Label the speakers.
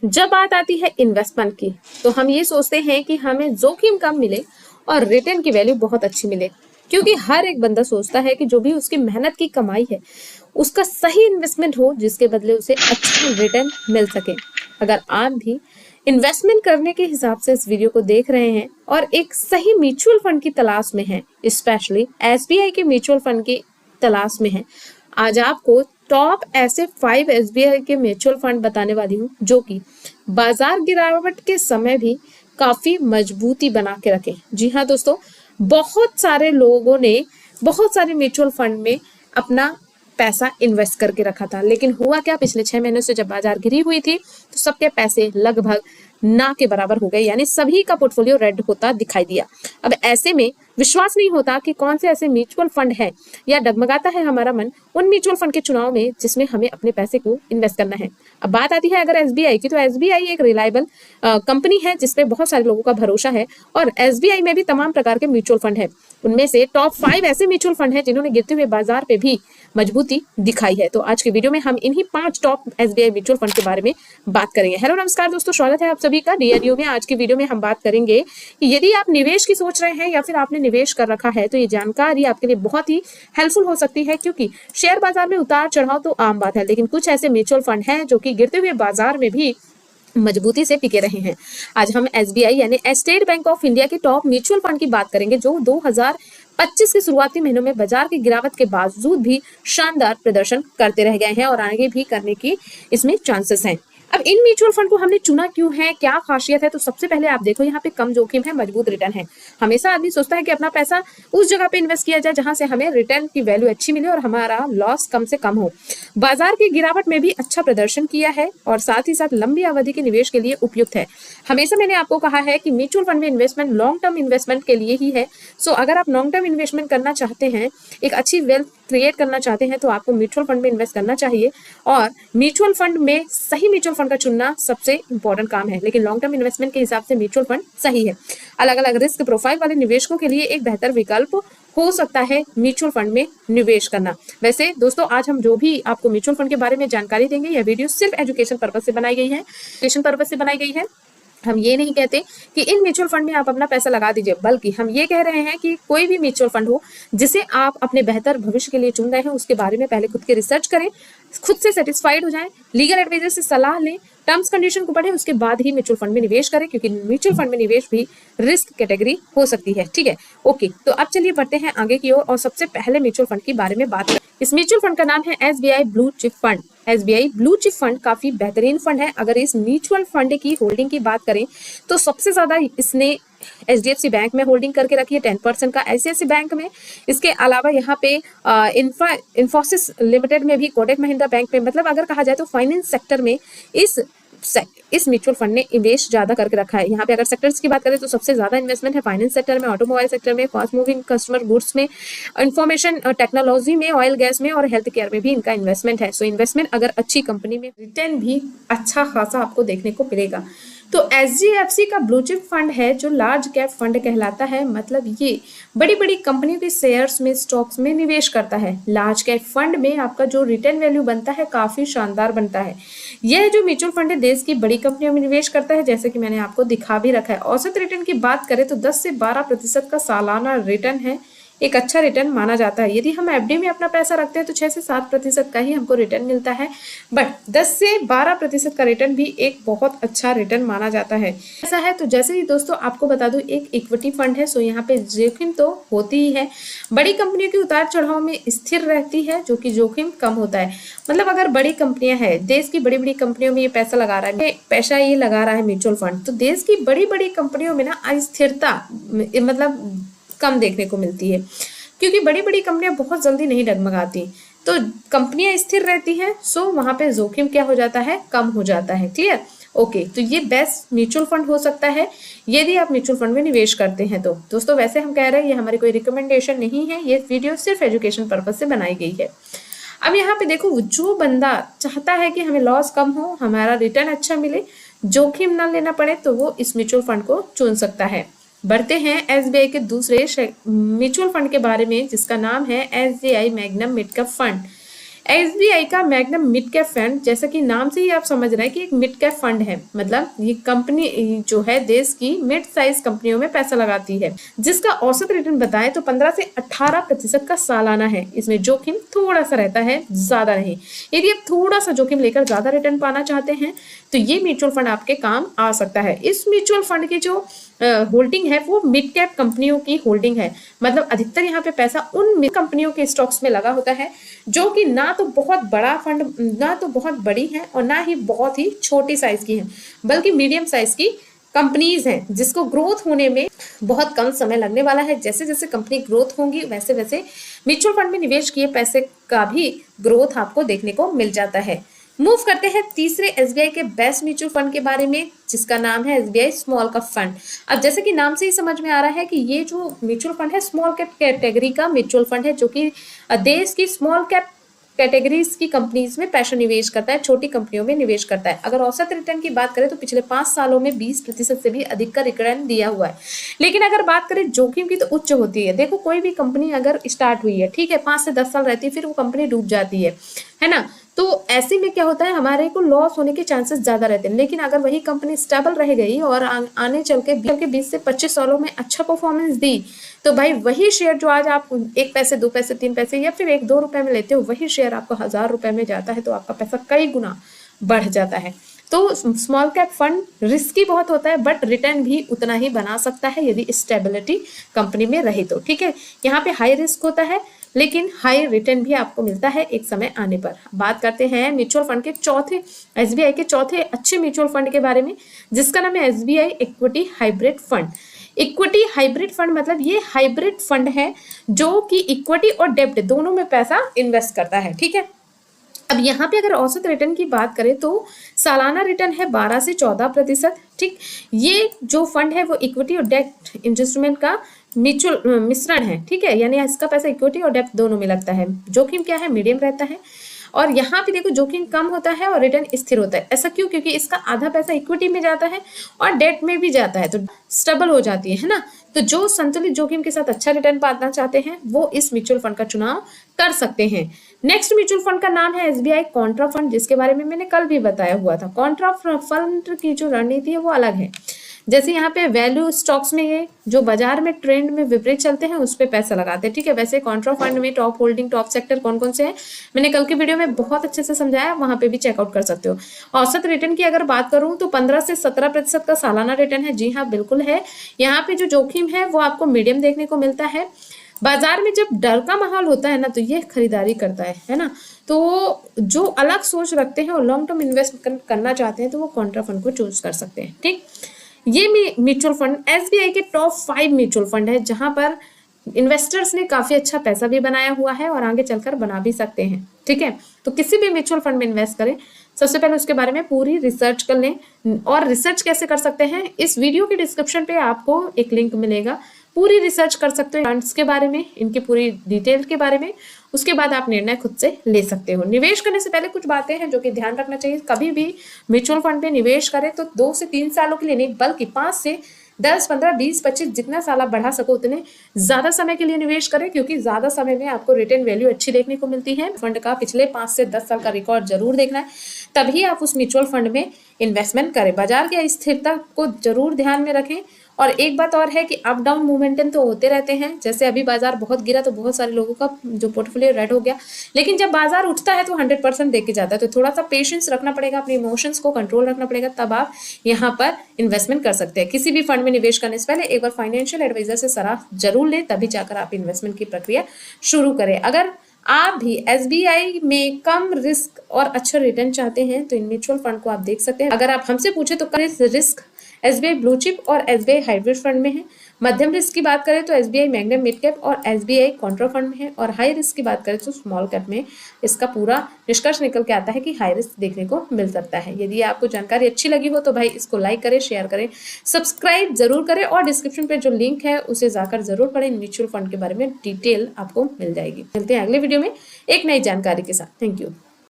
Speaker 1: जब बात आती है इन्वेस्टमेंट की, तो हम ये सोचते हैं कि हमें जोखिम कम मिले और रिटर्न की वैल्यू बहुत अच्छी मिले, क्योंकि हर एक बंदा सोचता है कि जो भी उसकी मेहनत की कमाई है उसका सही इन्वेस्टमेंट हो, जिसके बदले उसे अच्छा रिटर्न मिल सके। अगर आप भी इन्वेस्टमेंट करने के हिसाब से इस वीडियो को देख रहे हैं और एक सही म्यूचुअल फंड की तलाश में हैं, स्पेशली एसबीआई के म्यूचुअल फंड की तलाश में हैं, आज आपको टॉप ऐसे 5 एसबीआई के म्यूचुअल फंड बताने वाली हूँ जो कि बाजार गिरावट के समय भी काफी मजबूती बना के रखे। जी हाँ दोस्तों, बहुत सारे लोगों ने बहुत सारे म्यूचुअल फंड में अपना पैसा इन्वेस्ट करके रखा था, लेकिन हुआ क्या, पिछले 6 महीनों से जब बाजार गिरी हुई थी तो सबके पैसे लगभग ना के बराबर हो गए, यानी सभी का पोर्टफोलियो रेड होता दिखाई दिया। अब ऐसे में विश्वास नहीं होता कि कौन से ऐसे म्यूचुअल फंड है या डगमगाता है हमारा मन उन म्यूचुअल फंड के चुनाव में जिसमें हमें अपने पैसे को इन्वेस्ट करना है। अब बात आती है अगर एसबीआई की, तो एसबीआई एक रिलायबल कंपनी है जिसपे बहुत सारे लोगों का भरोसा है और एसबीआई में भी तमाम प्रकार के म्यूचुअल फंड है। उनमें से टॉप 5 ऐसे म्यूचुअल फंड है जिन्होंने गिरते हुए बाजार पे भी मजबूती दिखाई है। तो आज के वीडियो में हम इन्हीं 5 टॉप एसबीआई म्यूचुअल फंड के बारे में बात करेंगे। हेलो नमस्कार दोस्तों, स्वागत है आप सभी का डीआरयू में। आज की वीडियो में हम बात करेंगे कि यदि आप निवेश की सोच रहे हैं या फिर आपने निवेश कर रखा है तो ये जानकारी आपके लिए बहुत ही हेल्पफुल हो सकती है, क्योंकि शेयर बाजार में उतार चढ़ाव तो आम बात है, लेकिन कुछ ऐसे म्यूचुअल फंड हैं जो कि गिरते हुए बाजार में भी मजबूती से टिके रहे हैं। आज हम एसबीआई यानी स्टेट बैंक ऑफ इंडिया के टॉप म्यूचुअल फंड की बात करेंगे जो 2025 के शुरुआती महीनों में बाजार की गिरावट के बावजूद भी शानदार प्रदर्शन करते रह गए हैं और आगे भी करने की इसमें चांसेस हैं। अब इन म्यूचुअल फंड को हमने चुना क्यों है, क्या खासियत है, तो सबसे पहले आप देखो यहाँ पे कम जोखिम है, मजबूत रिटर्न है। हमेशा आदमी सोचता है कि अपना पैसा उस जगह पे इन्वेस्ट किया जाए जहां से हमें रिटर्न की वैल्यू अच्छी मिले और हमारा लॉस कम से कम हो। बाजार की गिरावट में भी अच्छा प्रदर्शन किया है और साथ ही साथ लंबी अवधि के निवेश के लिए उपयुक्त है। हमेशा मैंने आपको कहा है कि म्यूचुअल फंड में इन्वेस्टमेंट लॉन्ग टर्म इन्वेस्टमेंट के लिए ही है। सो अगर आप लॉन्ग टर्म इन्वेस्टमेंट करना चाहते हैं, एक अच्छी वेल्थ क्रिएट करना चाहते हैं, तो आपको म्यूचुअल फंड में इन्वेस्ट करना चाहिए। और म्यूचुअल फंड में सही म्यूचुअल फंड का चुनना सबसे इंपॉर्टेंट काम है, लेकिन लॉन्ग टर्म इन्वेस्टमेंट के हिसाब से म्यूचुअल फंड सही है। अलग अलग रिस्क प्रोफाइल वाले निवेशकों के लिए एक बेहतर विकल्प हो सकता है म्यूचुअल फंड में निवेश करना। वैसे दोस्तों, आज हम जो भी आपको म्यूचुअल फंड के बारे में जानकारी देंगे, यह वीडियो सिर्फ एजुकेशन पर्पज से बनाई गई है। हम ये नहीं कहते कि इन म्यूचुअल फंड में आप अपना पैसा लगा दीजिए, बल्कि हम ये कह रहे हैं कि कोई भी म्यूचुअल फंड हो जिसे आप अपने बेहतर भविष्य के लिए चुन रहे हैं, उसके बारे में पहले खुद के रिसर्च करें, खुद से सेटिस्फाइड हो जाएं, लीगल एडवाइजर से सलाह लें, टर्म्स कंडीशन को पढ़ें, उसके बाद ही म्यूचुअल फंड में निवेश करें, क्योंकि म्यूचुअल फंड में निवेश भी रिस्क कैटेगरी हो सकती है। ठीक है, ओके, तो अब चलिए बढ़ते हैं आगे की ओर और सबसे पहले म्यूचुअल फंड के बारे में बात करें। इस म्यूचुअल फंड का नाम है SBI blue chip fund. SBI blue chip fund काफी बेहतरीन फंड है। अगर इस म्यूचुअल फंड की होल्डिंग की बात करें तो सबसे ज्यादा इसने एचडीएफसी बैंक में होल्डिंग करके रखी है 10% का, ऐसे म्यूचुअल में। इसके अलावा यहाँ पे इंफोसिस लिमिटेड में भी, कोटक महिंद्रा बैंक में, मतलब अगर कहा जाए तो फाइनेंस सेक्टर में इस म्यूचुअल फंड ने निवेश ज्यादा करके रखा है। यहाँ पे अगर सेक्टर्स की बात करें तो सबसे ज्यादा इन्वेस्टमेंट है फाइनेंस सेक्टर में, ऑटोमोबाइल सेक्टर में, फास्ट मूविंग कंज्यूमर गुड्स में, इंफॉर्मेशन टेक्नोलॉजी में, ऑयल गैस में और हेल्थ केयर में भी इनका इन्वेस्टमेंट है। सो इन्वेस्टमेंट अगर अच्छी कंपनी में, रिटर्न भी अच्छा खासा आपको देखने को मिलेगा। तो एचडीएफसी का ब्लू चिप फंड है जो लार्ज कैप फंड कहलाता है, मतलब ये बड़ी बड़ी कंपनियों के शेयर्स में, स्टॉक्स में निवेश करता है। लार्ज कैप फंड में आपका जो रिटर्न वैल्यू बनता है काफी शानदार बनता है। यह जो म्यूचुअल फंड है देश की बड़ी कंपनियों में निवेश करता है, जैसे कि मैंने आपको दिखा भी रखा है। औसत रिटर्न की बात करें तो 10 से 12% का सालाना रिटर्न है, एक अच्छा रिटर्न माना जाता है। यदि हम एफडी में अपना पैसा रखते हैं तो 6 से 7% का ही हमको रिटर्न मिलता है, बट 10 से 12% का रिटर्न भी एक बहुत अच्छा रिटर्न माना जाता है। ऐसा है तो जैसे ही दोस्तों आपको बता दूं, एक इक्विटी फंड है। सो यहाँ पे जोखिम तो होती ही है, बड़ी कंपनियों के उतार चढ़ाव में स्थिर रहती है, जो कि जोखिम कम होता है। मतलब अगर बड़ी कंपनियां हैं, देश की बड़ी बड़ी कंपनियों में ये पैसा लगा रहा है, पैसा ये लगा रहा है म्यूचुअल फंड, तो देश की बड़ी बड़ी कंपनियों में ना अस्थिरता मतलब कम देखने को मिलती है, क्योंकि बड़ी बड़ी कंपनियां बहुत जल्दी नहीं डगमगाती, तो कंपनियां स्थिर रहती हैं। सो वहां पे जोखिम क्या हो जाता है, कम हो जाता है। क्लियर, ओके, तो ये बेस्ट म्यूचुअल फंड हो सकता है यदि आप म्यूचुअल फंड में निवेश करते हैं तो। दोस्तों वैसे हम कह रहे हैं ये हमारी कोई रिकमेंडेशन नहीं है, ये वीडियो सिर्फ एजुकेशन पर्पज से बनाई गई है। अब यहाँ पे देखो, जो बंदा चाहता है कि हमें लॉस कम हो, हमारा रिटर्न अच्छा मिले, जोखिम ना लेना पड़े, तो वो इस म्यूचुअल फंड को चुन सकता है। बढ़ते हैं एसबीआई के दूसरे म्यूचुअल फंड के बारे में, जिसका नाम है SBI magnum mid cap fund. SBI का मैग्नम मिड कैप फंड, जैसा कि नाम से ही आप समझ रहे हैं कि एक मिड कैप फंड है, मतलब ये कंपनी जो है देश की मिड साइज कंपनियों में पैसा लगाती है, जिसका औसत रिटर्न बताएं तो 15 से 18% का सालाना है। इसमें जोखिम थोड़ा सा रहता है, ज्यादा नहीं। यदि आप थोड़ा सा जोखिम लेकर ज्यादा रिटर्न पाना चाहते हैं तो ये म्यूचुअल फंड आपके काम आ सकता है। इस म्यूचुअल फंड की जो होल्डिंग है वो मिड कैप कंपनियों की होल्डिंग है, मतलब अधिकतर यहाँ पे पैसा उन मिड कंपनियों के स्टॉक्स में लगा होता है जो कि ना तो बहुत बड़ा फंड, ना तो बहुत बड़ी है और ना ही बहुत ही छोटी साइज की है, बल्कि मीडियम साइज की कंपनीज हैं जिसको ग्रोथ होने में बहुत कम समय लगने वाला है। जैसे जैसे कंपनी ग्रोथ होंगी वैसे वैसे म्यूचुअल फंड में निवेश किए पैसे का भी ग्रोथ आपको देखने को मिल जाता है। मूव करते हैं तीसरे एसबीआई के बेस्ट म्यूचुअल फंड के बारे में, जिसका नाम है एसबीआई स्मॉल कैप फंड। अब जैसे कि नाम से ही समझ में आ रहा है कि ये जो म्यूचुअल फंड है स्मॉल कैप कैटेगरी का म्यूचुअल फंड है, जो कि देश की स्मॉल कैप कैटेगरीज की कंपनीज में पैसा निवेश करता है, छोटी कंपनियों में निवेश करता है। अगर औसत रिटर्न की बात करें तो पिछले 5 सालों में 20% से भी अधिक का रिटर्न दिया हुआ है। लेकिन अगर बात करें जोखिम की तो उच्च होती है। देखो कोई भी कंपनी अगर स्टार्ट हुई है, ठीक है, 5 से 10 साल रहती है, फिर वो कंपनी डूब जाती है ना, तो ऐसे में क्या होता है, हमारे को लॉस होने के चांसेस ज्यादा रहते हैं। लेकिन अगर वही कंपनी स्टेबल रह गई और आने चल के 20 से 25 सालों में अच्छा परफॉर्मेंस दी, तो भाई वही शेयर जो आज आप 1 पैसे 2 पैसे 3 पैसे या फिर 1-2 रुपए में लेते हो, वही शेयर आपको 1000 रुपए में जाता है, तो आपका पैसा कई गुना बढ़ जाता है। तो स्मॉल कैप फंड रिस्की बहुत होता है, बट रिटर्न भी उतना ही बना सकता है यदि स्टेबिलिटी कंपनी में रही तो, ठीक है। यहाँ पे हाई रिस्क होता है लेकिन हाई रिटर्न भी आपको मिलता है एक समय आने पर। बात करते हैं म्यूचुअल फंड के चौथे, एसबीआई के चौथे अच्छे म्यूचुअल फंड के बारे में, जिसका नाम है SBI equity hybrid fund. Equity hybrid fund मतलब ये हाइब्रिड फंड है जो कि इक्विटी और डेब्ट दोनों में पैसा इन्वेस्ट करता है, ठीक है। अब यहाँ पे अगर औसत रिटर्न की बात करें तो सालाना रिटर्न है 12 से 14%, ठीक। ये जो फंड है वो इक्विटी और डेब्ट इन्वेस्टमेंट का म्यूचुअल मिश्रण है, ठीक है, यानी इसका पैसा इक्विटी और डेब्ट दोनों में लगता है। जोखिम क्या है, मीडियम रहता है। और यहाँ पे देखो जोखिम कम होता है और रिटर्न स्थिर होता है। ऐसा क्यों? क्योंकि इसका आधा पैसा इक्विटी में जाता है और डेट में भी जाता है, तो स्टेबल हो जाती है ना। तो जो संतुलित जोखिम के साथ अच्छा रिटर्न पाना चाहते हैं वो इस म्यूचुअल फंड का चुनाव कर सकते हैं। नेक्स्ट म्यूचुअल फंड का नाम है एसबीआई कॉन्ट्रा फंड, जिसके बारे में मैंने कल भी बताया हुआ था। कॉन्ट्रा फंड की जो रणनीति है वो अलग है। जैसे यहाँ पे वैल्यू स्टॉक्स में ये जो बाजार में ट्रेंड में विपरीत चलते हैं उस पे पैसा लगाते हैं, ठीक है। वैसे कॉन्ट्रा फंड में टॉप होल्डिंग टॉप सेक्टर कौन कौन से हैं मैंने कल की वीडियो में बहुत अच्छे से समझाया, वहां पे भी चेकआउट कर सकते हो। औसत रिटर्न की अगर बात करूं तो 15 से 17% का सालाना रिटर्न है। जी हाँ, बिल्कुल है। यहाँ पे जो जोखिम है वो आपको मीडियम देखने को मिलता है। बाजार में जब डर का माहौल होता है ना तो ये खरीदारी करता है ना। तो जो अलग सोच रखते हैं और लॉन्ग टर्म इन्वेस्ट करना चाहते हैं तो वो कॉन्ट्रा फंड को चूज कर सकते हैं, ठीक। ये म्यूचुअल फंड एसबीआई के टॉप 5 म्यूचुअल फंड है, जहां पर इन्वेस्टर्स ने काफी अच्छा पैसा भी बनाया हुआ है और आगे चलकर बना भी सकते हैं, ठीक है। तो किसी भी म्यूचुअल फंड में इन्वेस्ट करें, सबसे पहले उसके बारे में पूरी रिसर्च कर लें। और रिसर्च कैसे कर सकते हैं, इस वीडियो के डिस्क्रिप्शन पे आपको एक लिंक मिलेगा, पूरी रिसर्च कर सकते हो फंड्स के बारे में, इनकी पूरी डिटेल के बारे में। उसके बाद आप निर्णय खुद से ले सकते हो। निवेश करने से पहले कुछ बातें हैं जो कि ध्यान रखना चाहिए। कभी भी म्यूचुअल फंड में निवेश करें तो 2 से 3 सालों के लिए नहीं, बल्कि 5 से 10, 15, 20, 25 जितना साल आप बढ़ा सको उतने ज्यादा समय के लिए निवेश करें, क्योंकि ज्यादा समय में आपको रिटर्न वैल्यू अच्छी देखने को मिलती है। फंड का पिछले 5 से 10 साल का रिकॉर्ड जरूर देखना है, तभी आप उस म्यूचुअल फंड में इन्वेस्टमेंट करें। बाजार की स्थिरता को जरूर ध्यान में रखें। और एक बात और है कि अप डाउन मोमेंटम तो होते रहते हैं। जैसे अभी बाजार बहुत गिरा तो बहुत सारे लोगों का जो पोर्टफोलियो रेड हो गया, लेकिन जब बाजार उठता है तो 100% देके जाता है। तो थोड़ा सा पेशेंस रखना पड़ेगा, अपने इमोशंस को कंट्रोल रखना पड़ेगा, तब आप यहाँ पर इन्वेस्टमेंट कर सकते हैं। किसी भी फंड में निवेश करने से पहले एक बार फाइनेंशियल एडवाइजर से सलाह जरूर लें, तभी जाकर आप इन्वेस्टमेंट की प्रक्रिया शुरू करें। अगर आप भी एसबीआई में कम रिस्क और अच्छा रिटर्न चाहते हैं तो इन म्यूचुअल फंड को आप देख सकते हैं। अगर आप हमसे पूछे तो रिस्क एसबीआई ब्लू चिप और एसबीआई हाइब्रिड फंड में है। मध्यम रिस्क की बात करें तो एसबीआई मैग्नम मिड कैप और एसबीआई कॉन्ट्रा फंड में है। और हाई रिस्क की बात करें तो स्मॉल कैप में। इसका पूरा निष्कर्ष निकल के आता है कि हाई रिस्क देखने को मिल सकता है। यदि आपको जानकारी अच्छी लगी हो तो भाई इसको लाइक करें, शेयर करें, सब्सक्राइब जरूर करें और डिस्क्रिप्शन पे जो लिंक है उसे जाकर जरूर पढ़ें। म्यूचुअल फंड के बारे में डिटेल आपको मिल जाएगी। मिलते हैं अगले वीडियो में एक नई जानकारी के साथ। Thank you.